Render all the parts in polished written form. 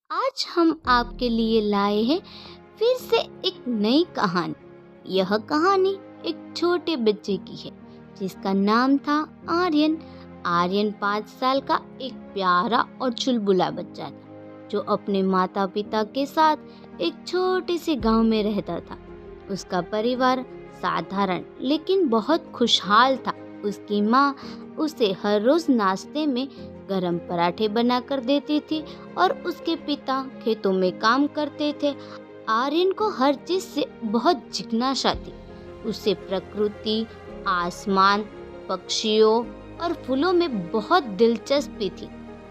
आज हम आपके लिए लाए हैं फिर से एक नई कहानी। यह कहानी एक छोटे बच्चे की है जिसका नाम था आर्यन। आर्यन 5 साल का एक प्यारा और चुलबुला बच्चा था जो अपने माता पिता के साथ एक छोटे से गांव में रहता था। उसका परिवार साधारण लेकिन बहुत खुशहाल था। उसकी माँ उसे हर रोज नाश्ते में गरम पराठे बनाकर देती थी और उसके पिता खेतों में काम करते थे। आर्यन को हर चीज से बहुत जिज्ञासा थी। उसे प्रकृति, आसमान, पक्षियों और फूलों में बहुत दिलचस्पी थी।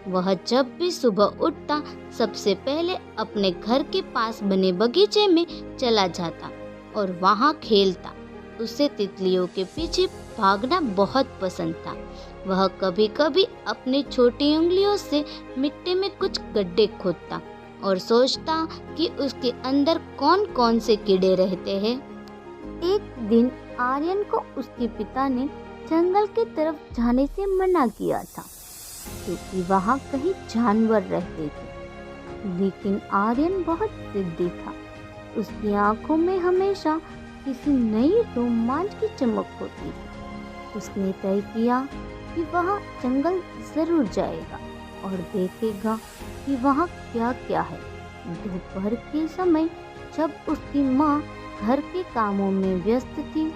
वह जब भी सुबह उठता सबसे पहले अपने घर के पास बने बगीचे में चला जाता और वहां खेलता। उसे तितलियों के पीछे भागना बहुत पसंद था। वह कभी कभी अपनी छोटी उंगलियों से मिट्टी में कुछ गड्ढे खोदता और सोचता कि उसके अंदर कौन कौन से कीड़े रहते हैं। एक दिन आर्यन को उसके पिता ने जंगल की तरफ जाने से मना किया था क्योंकि वहाँ कहीं जानवर रहते थे। लेकिन आर्यन बहुत जिद्दी था। उसकी आंखों में हमेशा किसी नई रोमांच की चमक होती थी। उसने तय किया कि वह जंगल जरूर जाएगा और देखेगा कि वहाँ क्या क्या है। दोपहर के समय जब उसकी माँ घर के कामों में व्यस्त थी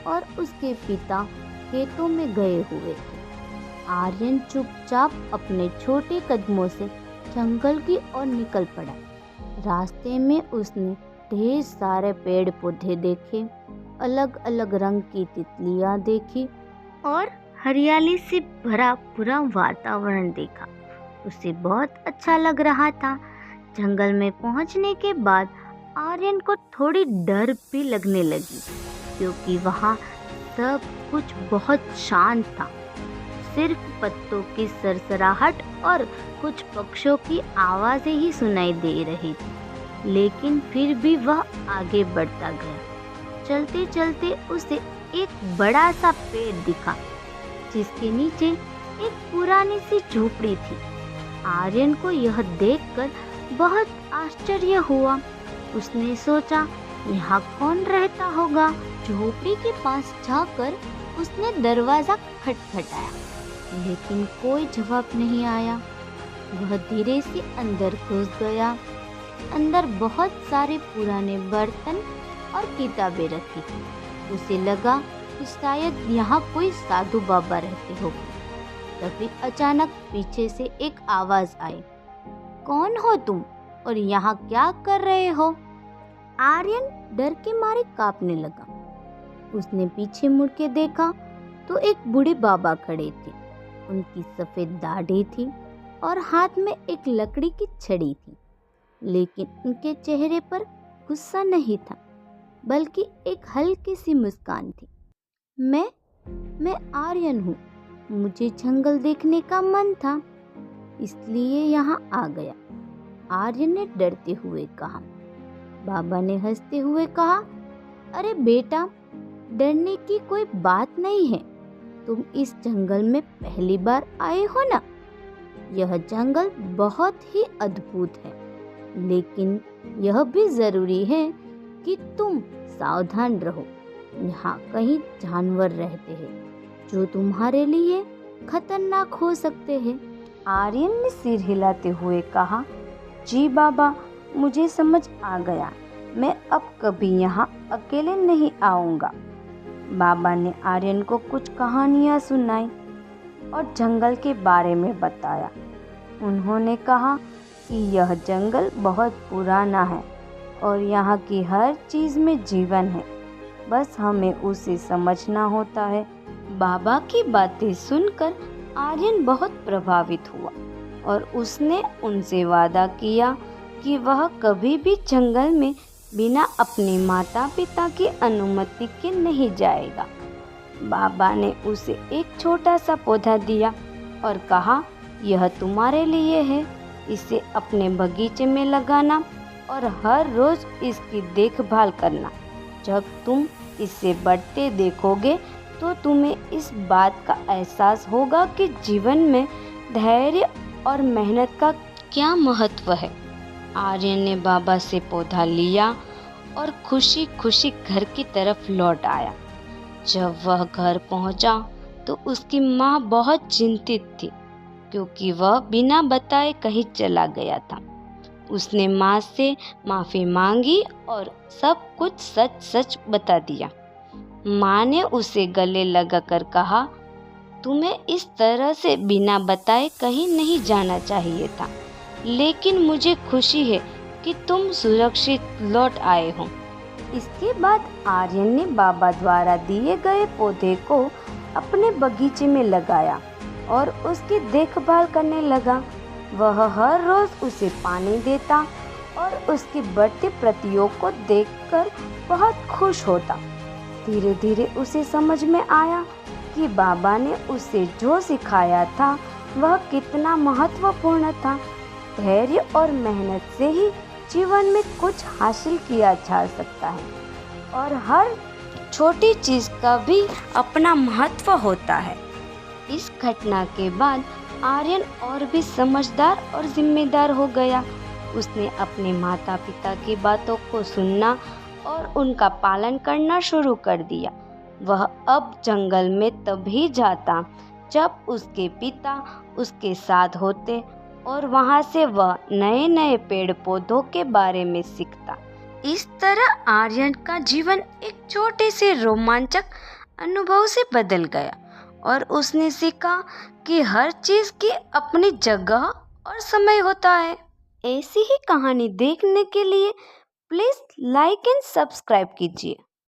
और उसके पिता खेतों में गए हुए थे, आर्यन चुपचाप अपने छोटे कदमों से जंगल की ओर निकल पड़ा। रास्ते में उसने ढेर सारे पेड़ पौधे देखे, अलग अलग रंग की तितलियां देखी और हरियाली से भरा पूरा वातावरण देखा। उसे बहुत अच्छा लग रहा था। जंगल में पहुंचने के बाद आर्यन को थोड़ी डर भी लगने लगी क्योंकि वहां सब कुछ बहुत शांत था। सिर्फ पत्तों की सरसराहट और कुछ पक्षियों की आवाजें ही सुनाई दे रही थी। लेकिन फिर भी वह आगे बढ़ता गया। चलते चलते उसे एक बड़ा सा पेड़ दिखा जिसके नीचे एक पुरानी सी झोपड़ी थी। आर्यन को यह देखकर बहुत आश्चर्य हुआ। उसने सोचा यहाँ कौन रहता होगा। झोपड़ी के पास जाकर उसने दरवाजा खटखटाया लेकिन कोई जवाब नहीं आया। वह धीरे से अंदर घुस गया। अंदर बहुत सारे पुराने बर्तन और किताबें रखी थी। उसे लगा कि शायद यहाँ कोई साधु बाबा रहते होंगे। तभी अचानक पीछे से एक आवाज आई, कौन हो तुम और यहाँ क्या कर रहे हो? आर्यन डर के मारे कांपने लगा। उसने पीछे मुड़ के देखा तो एक बूढ़े बाबा खड़े थे। उनकी सफेद दाढ़ी थी और हाथ में एक लकड़ी की छड़ी थी। लेकिन उनके चेहरे पर गुस्सा नहीं था बल्कि एक हल्की सी मुस्कान थी। मैं आर्यन हूँ। मुझे जंगल देखने का मन था इसलिए यहाँ आ गया, आर्यन ने डरते हुए कहा। बाबा ने हंसते हुए कहा, अरे बेटा, डरने की कोई बात नहीं है। तुम इस जंगल में पहली बार आए हो ना। यह जंगल बहुत ही अद्भुत है लेकिन यह भी जरूरी है कि तुम सावधान रहो। यहाँ कहीं जानवर रहते हैं जो तुम्हारे लिए खतरनाक हो सकते हैं। आर्यन ने सिर हिलाते हुए कहा, जी बाबा, मुझे समझ आ गया। मैं अब कभी यहाँ अकेले नहीं आऊँगा। बाबा ने आर्यन को कुछ कहानियाँ सुनाई और जंगल के बारे में बताया। उन्होंने कहा कि यह जंगल बहुत पुराना है और यहाँ की हर चीज़ में जीवन है, बस हमें उसे समझना होता है। बाबा की बातें सुनकर आर्यन बहुत प्रभावित हुआ और उसने उनसे वादा किया कि वह कभी भी जंगल में बिना अपने माता पिता की अनुमति के नहीं जाएगा। बाबा ने उसे एक छोटा सा पौधा दिया और कहा, यह तुम्हारे लिए है। इसे अपने बगीचे में लगाना और हर रोज इसकी देखभाल करना। जब तुम इसे बढ़ते देखोगे तो तुम्हें इस बात का एहसास होगा कि जीवन में धैर्य और मेहनत का क्या महत्व है। आर्यन ने बाबा से पौधा लिया और खुशी खुशी घर की तरफ लौट आया। जब वह घर पहुंचा तो उसकी माँ बहुत चिंतित थी, क्योंकि वह बिना बताए कहीं चला गया था। उसने माँ से माफ़ी मांगी और सब कुछ सच सच बता दिया। माँ ने उसे गले लगाकर कहा, तुम्हें इस तरह से बिना बताए कहीं नहीं जाना चाहिए था, लेकिन मुझे खुशी है कि तुम सुरक्षित लौट आए हो। इसके बाद आर्यन ने बाबा द्वारा दिए गए पौधे को अपने बगीचे में लगाया और उसकी देखभाल करने लगा। वह हर रोज उसे पानी देता और उसकी बढ़ती प्रतियों को देखकर बहुत खुश होता। धीरे धीरे उसे समझ में आया कि बाबा ने उसे जो सिखाया था वह कितना महत्वपूर्ण था। धैर्य और मेहनत से ही जीवन में कुछ हासिल किया जा सकता है और हर छोटी चीज़ का भी अपना महत्व होता है। इस घटना के बाद आर्यन और भी समझदार और जिम्मेदार हो गया। उसने अपने माता पिता की बातों को सुनना और उनका पालन करना शुरू कर दिया। वह अब जंगल में तभी जाता जब उसके पिता उसके साथ होते और वहाँ से वह नए नए पेड़ पौधों के बारे में सीखता। इस तरह आर्यन का जीवन एक छोटे से रोमांचक अनुभव से बदल गया और उसने सीखा कि हर चीज़ की अपनी जगह और समय होता है। ऐसी ही कहानी देखने के लिए प्लीज़ लाइक एंड सब्सक्राइब कीजिए।